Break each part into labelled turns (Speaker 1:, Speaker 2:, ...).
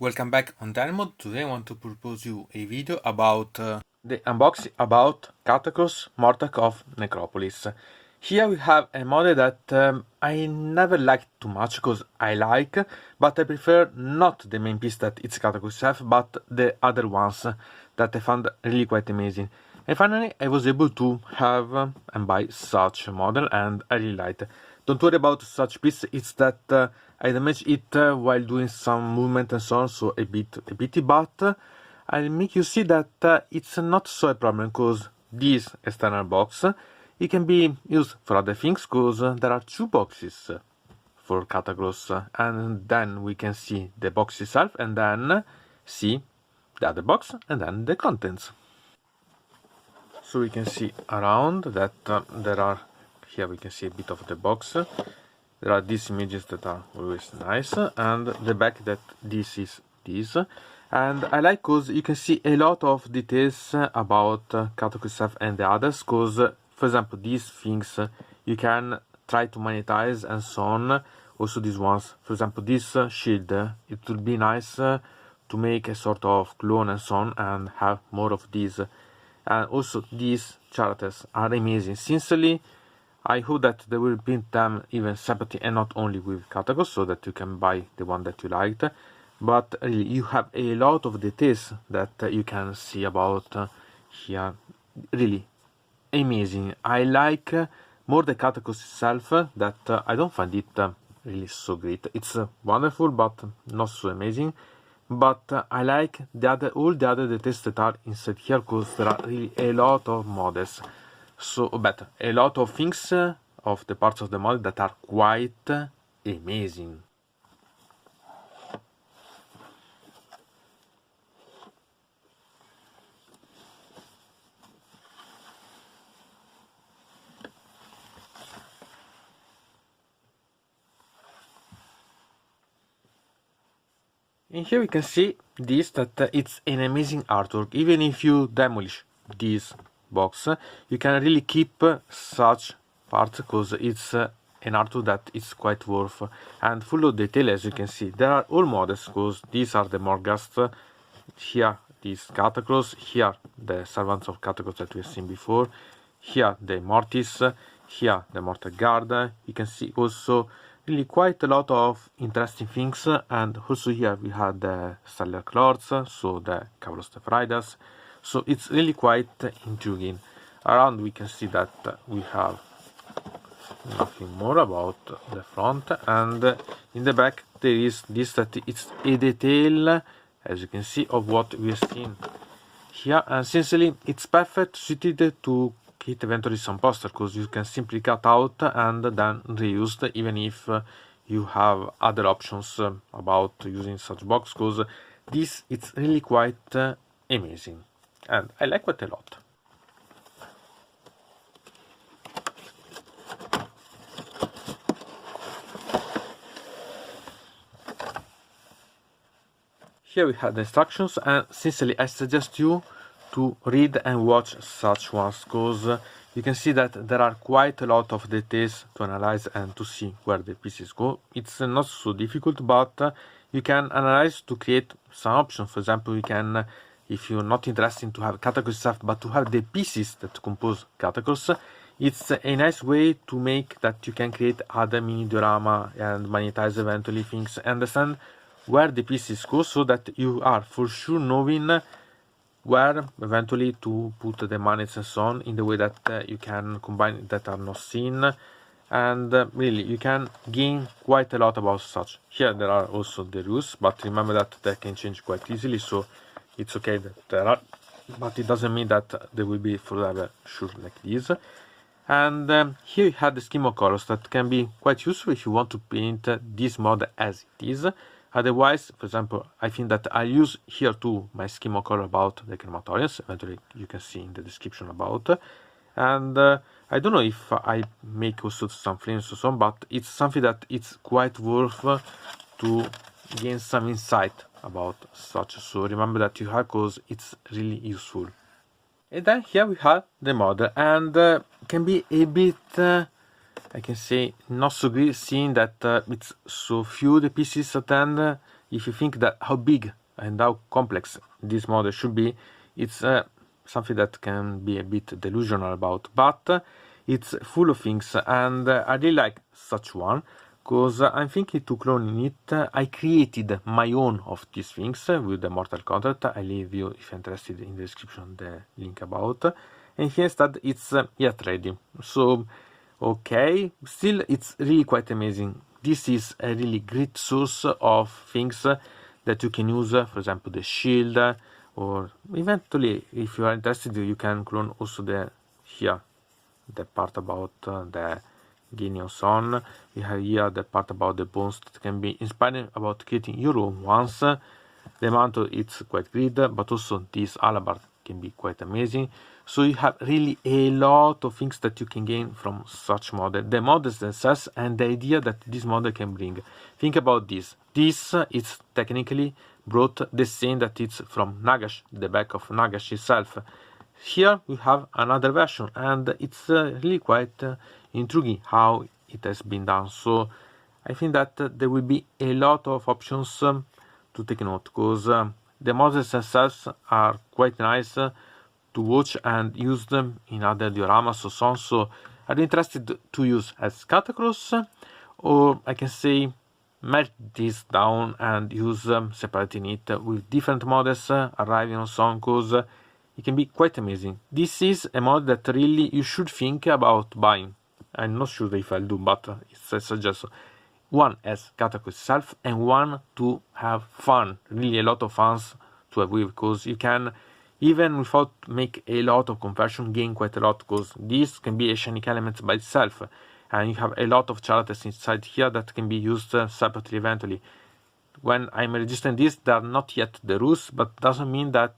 Speaker 1: Welcome back on Dynamod. Today I want to propose you a video about the unboxing about Katakros mortarrch of Necropolis. Here we have a model that I never liked too much because I like, but I prefer not the main piece that it's Katakros itself, but the other ones that I found really quite amazing. And finally I was able to have and buy such a model, and I really liked it. Don't worry about such piece, it's that I damaged it while doing some movement and so on, so a pity, but I'll make you see that it's not so a problem, because this external box, it can be used for other things, because there are two boxes for Katakros, and then we can see the box itself, and then see the other box, and then the contents. So we can see around that there are, here we can see a bit of the box. There are these images that are always nice, and the back that this is this. And I like because you can see a lot of details about Katakros itself and the others, because for example these things you can try to monetize and so on. Also these ones, for example this shield, it would be nice to make a sort of clone and so on and have more of these. And also these characters are amazing. Sincerely, I hope that they will print them even separately and not only with Katakros, so that you can buy the one that you liked. But really, you have a lot of details that you can see about here. Really amazing. I like more the Katakros itself, that I don't find it really so great. It's wonderful, but not so amazing. But I like all the other details that are inside here, because there are really a lot of models. So better, a lot of things of the parts of the model that are quite amazing. And here we can see this, that it's an amazing artwork. Even if you demolish this box, you can really keep such parts, because it's an artwork that is quite worth and full of detail. As you can see, there are all models, because these are the mortarrch, here this Katakros, here the servants of Katakros that we have seen before, here the mortis, here the mortar guard. You can see also really quite a lot of interesting things, and also here we have the stellar clords, so the Kalos riders. So it's really quite intriguing. Around we can see that we have nothing more about the front, and in the back there is this, that it's a detail, as you can see, of what we have seen here. And sincerely, it's perfect suited to create eventually some poster, because you can simply cut out and then reuse, even if you have other options about using such box, because this it's really quite amazing, and I like it a lot. Here we have the instructions, and sincerely I suggest you to read and watch such ones, because you can see that there are quite a lot of details to analyze and to see where the pieces go. It's not so difficult, but you can analyze to create some options. For example, you can, if you're not interested in to have Katakros stuff, but to have the pieces that compose Katakros, it's a nice way to make that you can create other mini diorama and monetize eventually things, understand where the pieces go, so that you are for sure knowing where eventually to put the monies and so on, in the way that you can combine that are not seen, and really you can gain quite a lot about such. Here there are also the rules, but remember that they can change quite easily, so it's okay that there are, but it doesn't mean that they will be forever sure like this. And here you have the scheme of colors that can be quite useful if you want to paint this mod as it is. Otherwise, for example, I think that I use here too my scheme of color about the crematoriums. Eventually you can see in the description about. And I don't know if I make also some frames or so on, but it's something that it's quite worth to gain some insight about such. So remember that you have, because it's really useful. And then here we have the model, and can be a bit I can say not so great, seeing that it's so few the pieces at end. if you think that how big and how complex this model should be, it's something that can be a bit delusional about, but it's full of things, and I really like such one, because I'm thinking to clone it. I created my own of these things with the Mortal contract. I leave you, if you're interested, in the description the link about. And here instead it's yet ready. So, okay, still it's really quite amazing. This is a really great source of things that you can use, for example, the shield, or eventually, if you are interested, you can clone also the part about the Genius on. We have here the part about the bones that can be inspiring about creating your own ones. The mantle, it's quite great, but also this alabar can be quite amazing. So you have really a lot of things that you can gain from such model. The models themselves and the idea that this model can bring. Think about this. This is technically brought the same that it's from Nagash, the back of Nagash itself. Here we have another version, and it's really quite intriguing how it has been done. So I think that there will be a lot of options to take note, because the models themselves are quite nice to watch and use them in other dioramas or so on. So I'm interested to use as Katakros, or I can say melt this down and use separating it with different models arriving on so on, because it can be quite amazing. This is a mod that really you should think about buying. I'm not sure if I'll do, but it's a suggestion. One as Katakros itself, and one to have fun, really a lot of fun to have with, because you can, even without make a lot of conversion, gain quite a lot, because this can be a shiny element by itself, and you have a lot of characters inside here that can be used separately eventually. When I'm registering this, they are not yet the rules, but doesn't mean that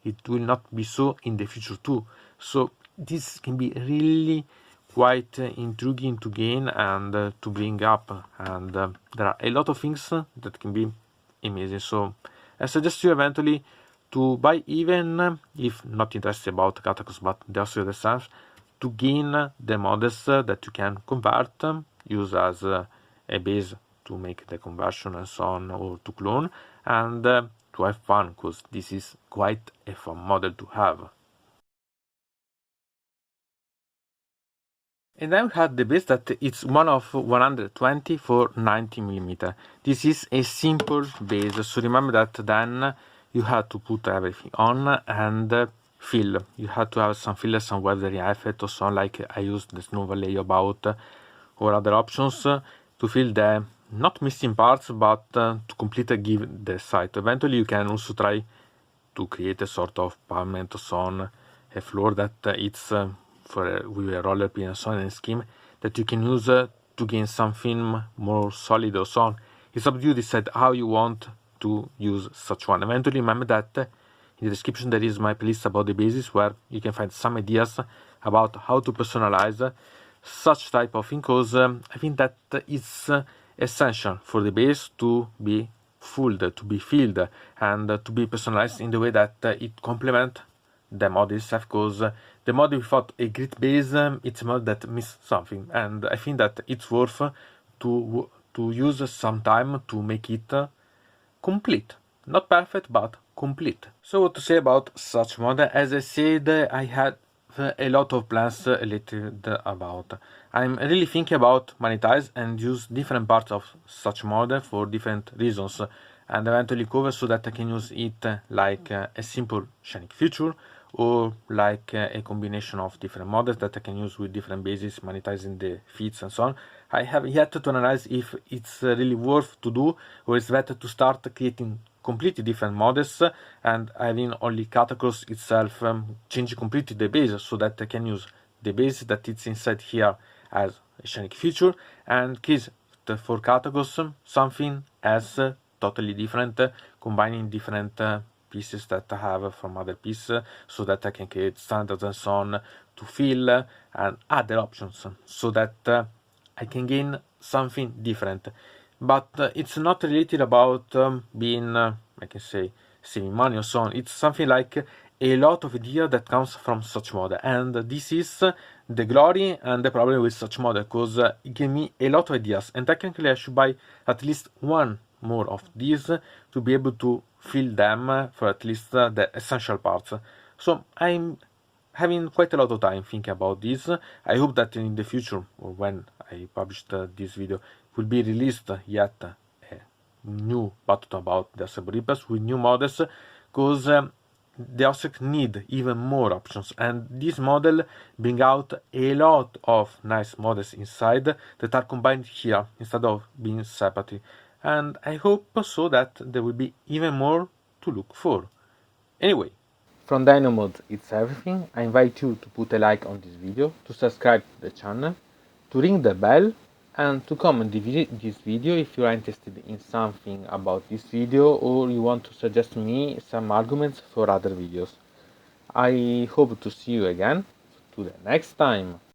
Speaker 1: it will not be so in the future too. So this can be really quite intriguing to gain and to bring up, and there are a lot of things that can be amazing. So I suggest you eventually to buy, even if not interested about Katakros but the Ossiarch themselves, to gain the models that you can convert, use as a base to make the conversion and so on, or to clone, and to have fun, because this is quite a fun model to have. And then we have the base that it's one of 120 for 90mm. This is a simple base, so remember that then you have to put everything on and fill. You have to have some fillers, some weathering effect or so, like I used the snow layout or other options to fill the not missing parts, but to complete give the site. Eventually you can also try to create a sort of pavement or so on, a floor that it's with a roller pin and so on, and scheme that you can use to gain something more solid or so on. It's up to you to decide how you want to use such one. Eventually remember that in the description there is my playlist about the bases, where you can find some ideas about how to personalize such type of thing, because I think that it's essential for the base to be filled, and to be personalized in the way that it complements the mod itself, because the mod without a great base, it's a mod that misses something, and I think that it's worth to use some time to make it complete. Not perfect, but complete. So what to say about such mod? As I said, I had a lot of plans related about. I'm really thinking about monetize and use different parts of such mod for different reasons, and eventually cover so that I can use it like a simple shiny feature, or like a combination of different models that I can use with different bases, monetizing the feeds and so on. I have yet to analyze if it's really worth to do, or it's better to start creating completely different models and having only Katakros itself change completely the base, so that I can use the base that it's inside here as a shiny feature, and create for Katakros something as totally different, combining different pieces that I have from other pieces, so that I can create standards and so on to fill and other options, so that I can gain something different. But it's not related about being, I can say, saving money or so on. It's something like a lot of idea that comes from such model, and this is the glory and the problem with such model, because it gives me a lot of ideas, and technically I should buy at least one more of these to be able to fill them for at least the essential parts. So I'm having quite a lot of time thinking about this. I hope that in the future, or when I published this video, will be released yet a new battletome about the Boenreapers with new models, because the Ossiarch need even more options, and this model bring out a lot of nice models inside that are combined here instead of being separately, and I hope so that there will be even more to look for. Anyway, from Dino Mode it's everything. I invite you to put a like on this video, to subscribe to the channel, to ring the bell, and to comment this video if you are interested in something about this video or you want to suggest me some arguments for other videos. I hope to see you again to the next time.